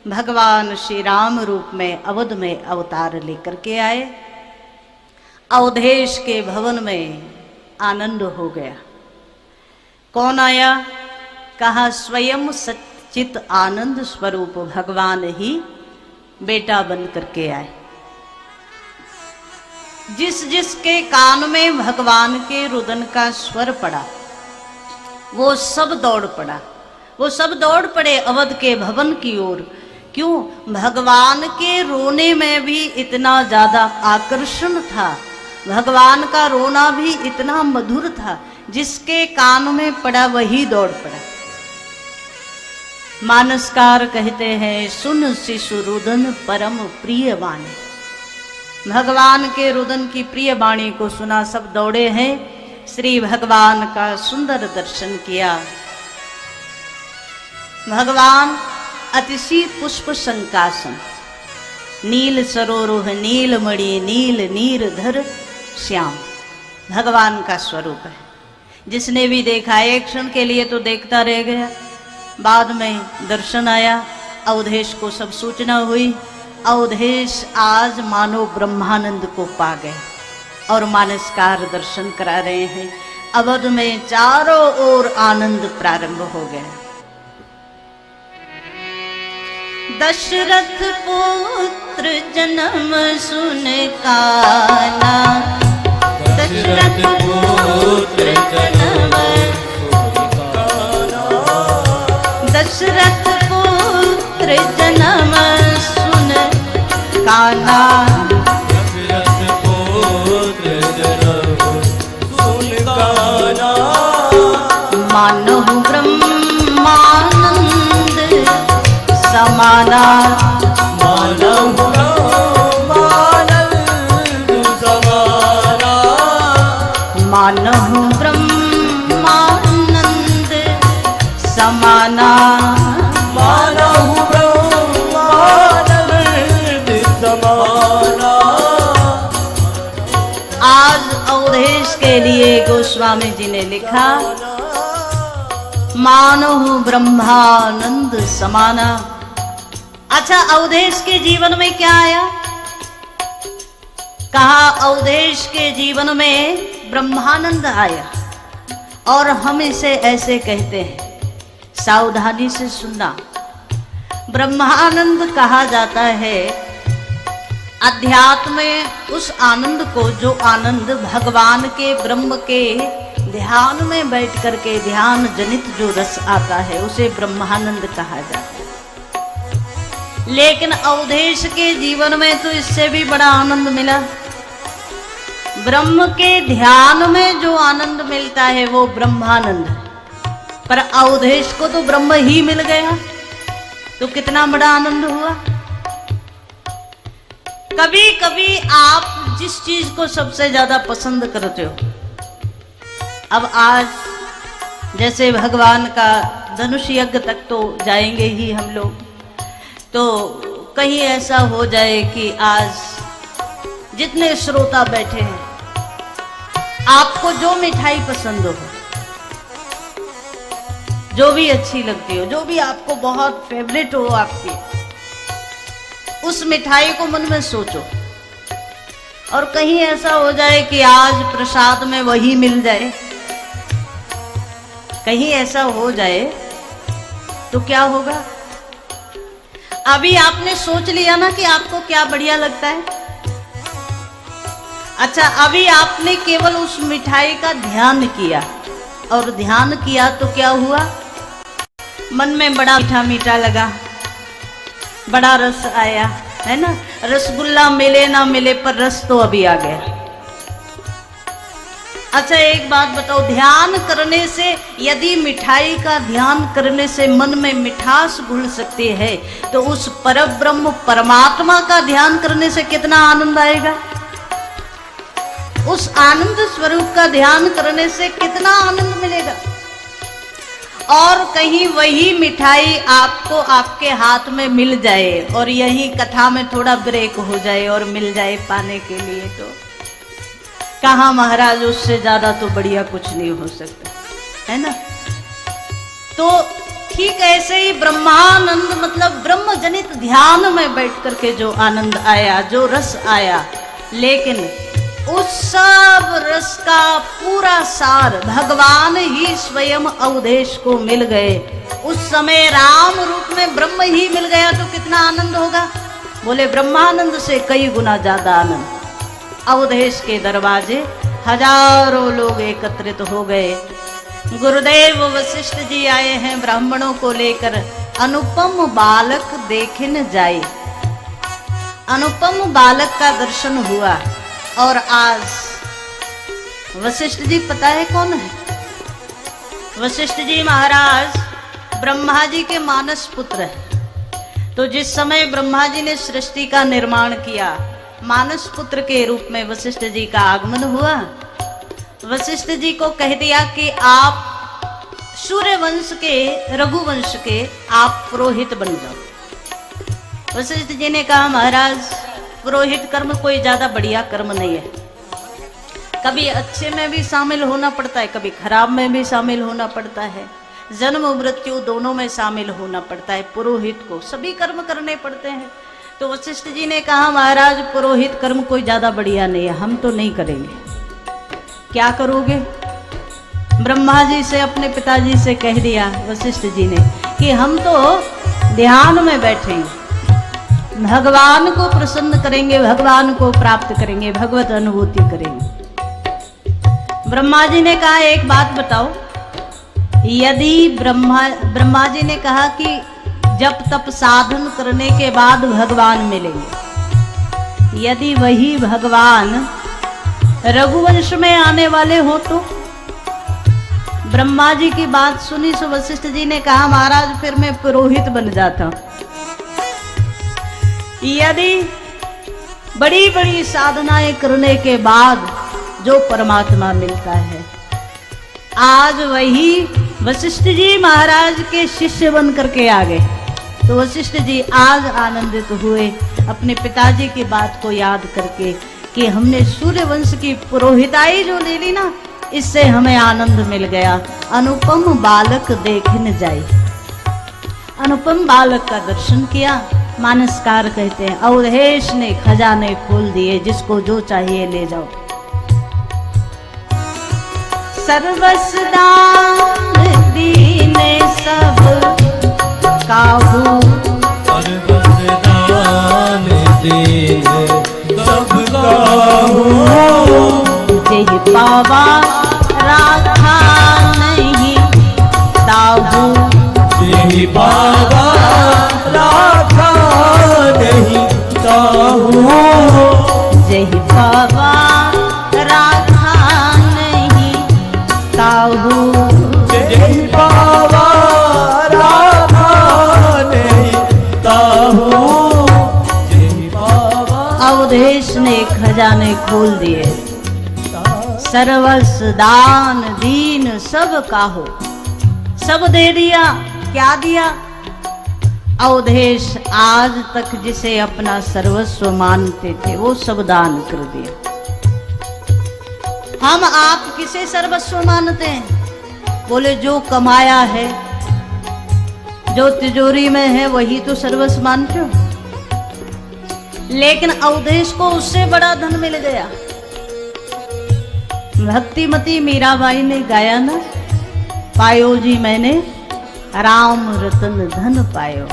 भगवान श्री राम रूप में अवध में अवतार लेकर के आए। अवधेश के भवन में आनंद हो गया। कौन आया? कहा स्वयं सच्चित आनंद स्वरूप भगवान ही बेटा बन करके आए। जिस जिसके कान में भगवान के रुदन का स्वर पड़ा वो सब दौड़ पड़ा, वो सब दौड़ पड़े अवध के भवन की ओर। क्यों? भगवान के रोने में भी इतना ज्यादा आकर्षण था, भगवान का रोना भी इतना मधुर था, जिसके कान में पड़ा वही दौड़ पड़ा। मानसकार कहते हैं सुन शिशु रुदन परम प्रिय वाणी। भगवान के रुदन की प्रिय वाणी को सुना, सब दौड़े हैं, श्री भगवान का सुंदर दर्शन किया। भगवान अतिशी पुष्प संकासन, नील सरोरुह नीलमणि नील नीरधर श्याम, भगवान का स्वरूप है। जिसने भी देखा एक क्षण के लिए तो देखता रह गया, बाद में दर्शन आया, अवधेश को सब सूचना हुई। अवधेश आज मानो ब्रह्मानंद को पा गए और मानसकार दर्शन करा रहे हैं। अवध में चारों ओर आनंद प्रारंभ हो गया। दशरथ पुत्र जन्म सुन काना, दशरथ पुत्र जन्म दशरथ पुत्र जन्म सुन काना, दशरथ पुत्र जन्म सुन काना, मानहु ब्रह्मानंद समाना, मानव ब्रह्मानंद समाना, मानहु ब्रह्मानंद समाना, मानव ब्रह्मानंद समाना। आज अवधेश के लिए गोस्वामी जी ने लिखा मानहु ब्रह्मानंद समाना। अच्छा, अवधेश के जीवन में क्या आया? कहा अवधेश के जीवन में ब्रह्मानंद आया। और हम इसे ऐसे कहते हैं, सावधानी से सुनना। ब्रह्मानंद कहा जाता है अध्यात्म में उस आनंद को, जो आनंद भगवान के ब्रह्म के ध्यान में बैठ करके ध्यान जनित जो रस आता है उसे ब्रह्मानंद कहा जाता है। लेकिन अवधेश के जीवन में तो इससे भी बड़ा आनंद मिला। ब्रह्म के ध्यान में जो आनंद मिलता है वो ब्रह्मानंद है, पर अवधेश को तो ब्रह्म ही मिल गया, तो कितना बड़ा आनंद हुआ। कभी कभी आप जिस चीज को सबसे ज्यादा पसंद करते हो, अब आज जैसे भगवान का धनुष यज्ञ तक तो जाएंगे ही हम लोग, तो कहीं ऐसा हो जाए कि आज जितने श्रोता बैठे हैं, आपको जो मिठाई पसंद हो, जो भी अच्छी लगती हो, जो भी आपको बहुत फेवरेट हो आपकी, उस मिठाई को मन में सोचो। और कहीं ऐसा हो जाए कि आज प्रसाद में वही मिल जाए, कहीं ऐसा हो जाए तो क्या होगा? अभी आपने सोच लिया ना कि आपको क्या बढ़िया लगता है। अच्छा, अभी आपने केवल उस मिठाई का ध्यान किया, और ध्यान किया तो क्या हुआ? मन में बड़ा मीठा मीठा लगा, बड़ा रस आया, है ना। रसगुल्ला मिले ना मिले पर रस तो अभी आ गया। अच्छा, एक बात बताओ, ध्यान करने से, यदि मिठाई का ध्यान करने से मन में मिठास घुल सकती है, तो उस परब्रह्म परमात्मा का ध्यान करने से कितना आनंद आएगा। उस आनंद स्वरूप का ध्यान करने से कितना आनंद मिलेगा। और कहीं वही मिठाई आपको आपके हाथ में मिल जाए और यही कथा में थोड़ा ब्रेक हो जाए और मिल जाए पाने के लिए, तो कहा महाराज, उससे ज्यादा तो बढ़िया कुछ नहीं हो सकता, है ना। तो ठीक ऐसे ही ब्रह्मानंद मतलब ब्रह्म जनित ध्यान में बैठ करके जो आनंद आया, जो रस आया, लेकिन उस सब रस का पूरा सार भगवान ही स्वयं अवधेश को मिल गए। उस समय राम रूप में ब्रह्म ही मिल गया तो कितना आनंद होगा। बोले ब्रह्मानंद से कई गुना ज्यादा आनंद। अवधेश के दरवाजे हजारों लोग एकत्रित हो गए। गुरुदेव वशिष्ठ जी आए हैं ब्राह्मणों को लेकर। अनुपम बालक देखने जाए। अनुपम बालक का दर्शन हुआ। और आज वशिष्ठ जी पता है कौन है? वशिष्ठ जी महाराज ब्रह्मा जी के मानस पुत्र है। तो जिस समय ब्रह्मा जी ने सृष्टि का निर्माण किया, मानस पुत्र के रूप में वशिष्ठ जी का आगमन हुआ। वशिष्ठ जी को कह दिया कि आप सूर्य वंश के, रघुवंश के आप पुरोहित बन जाओ। वशिष्ठ जी ने कहा महाराज पुरोहित कर्म कोई ज्यादा बढ़िया कर्म नहीं है। कभी अच्छे में भी शामिल होना पड़ता है, कभी खराब में भी शामिल होना पड़ता है, जन्म मृत्यु दोनों में शामिल होना पड़ता है। पुरोहित को सभी कर्म करने पड़ते हैं। तो वशिष्ठ जी ने कहा महाराज पुरोहित कर्म कोई ज्यादा बढ़िया नहीं है, हम तो नहीं करेंगे। क्या करोगे? ब्रह्मा जी से, अपने पिताजी से कह दिया वशिष्ठ जी ने कि हम तो ध्यान में बैठेंगे, भगवान को प्रसन्न करेंगे, भगवान को प्राप्त करेंगे, भगवत अनुभूति करेंगे। ब्रह्मा जी ने कहा एक बात बताओ, यदि ब्रह्मा जी ने कहा कि जब तप साधन करने के बाद भगवान मिलेंगे, यदि वही भगवान रघुवंश में आने वाले हो तो? ब्रह्मा जी की बात सुनी तो वशिष्ठ जी ने कहा महाराज फिर मैं पुरोहित बन जाता। यदि बड़ी बड़ी साधनाएं करने के बाद जो परमात्मा मिलता है, आज वही वशिष्ठ जी महाराज के शिष्य बन करके आ गए। तो वशिष्ठ जी आज आनंदित हुए अपने पिताजी की बात को याद करके कि हमने सूर्य वंश की पुरोहिताई जो ले ली ना, इससे हमें आनंद मिल गया। अनुपम बालक देखने जाए। अनुपम बालक का दर्शन किया। मानसकार कहते हैं अवधेश ने खजाने खोल दिए, जिसको जो चाहिए ले जाओ। सर्वसदान दीने सब काहू, सर्वसदान दीने सब काहू, जेहि पावा राखा नहीं ताहू, जेहि पावा राखा नहीं ताहू, जेहि पावा राखा नहीं ताहू, जेहि पावा राखा नहीं ताहू, जेहि पावा। अवधेश ने खजाने खोल दिए। सर्वस दान दीन सब काहो, सब दे दिया। क्या दिया? अवधेश आज तक जिसे अपना सर्वस्व मानते थे वो सब दान कर दिया। हम आप किसे सर्वस्व मानते हैं? बोले जो कमाया है, जो तिजोरी में है वही तो सर्वस्व मानते हो। लेकिन अवधेश को उससे बड़ा धन मिल गया। भक्तिमती मीराबाई ने गाया ना, पायो जी मैंने राम रतन धन पायो।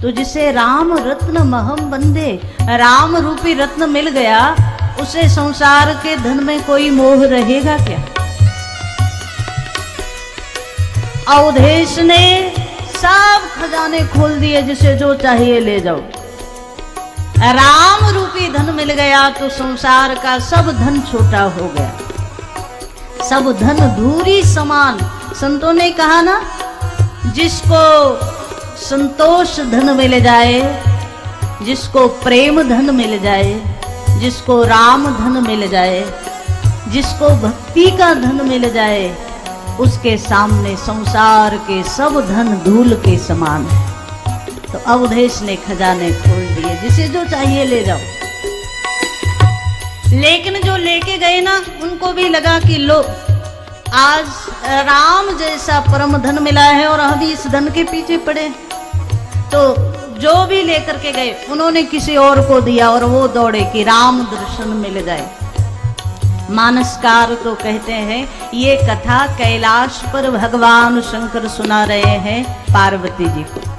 तो जिसे राम रत्न महम बंदे, राम रूपी रत्न मिल गया, उसे संसार के धन में कोई मोह रहेगा क्या? अवधेश ने सब खजाने खोल दिए, जिसे जो चाहिए ले जाओ। राम रूपी धन मिल गया तो संसार का सब धन छोटा हो गया, सब धन धूरी समान। संतों ने कहा ना, जिसको संतोष धन मिल जाए, जिसको प्रेम धन मिल जाए, जिसको राम धन मिल जाए, जिसको भक्ति का धन मिल जाए, उसके सामने संसार के सब धन धूल के समान है। तो अवधेश ने खजाने खोल दिए, जिसे जो चाहिए ले जाओ। लेकिन जो लेके गए ना, उनको भी लगा कि लो आज राम जैसा परम धन मिला है और हम भी इस धन के पीछे पड़े। तो जो भी लेकर के गए उन्होंने किसी और को दिया और वो दौड़े कि राम दर्शन मिल जाए। मानसकार तो कहते हैं ये कथा कैलाश पर भगवान शंकर सुना रहे हैं पार्वती जी को।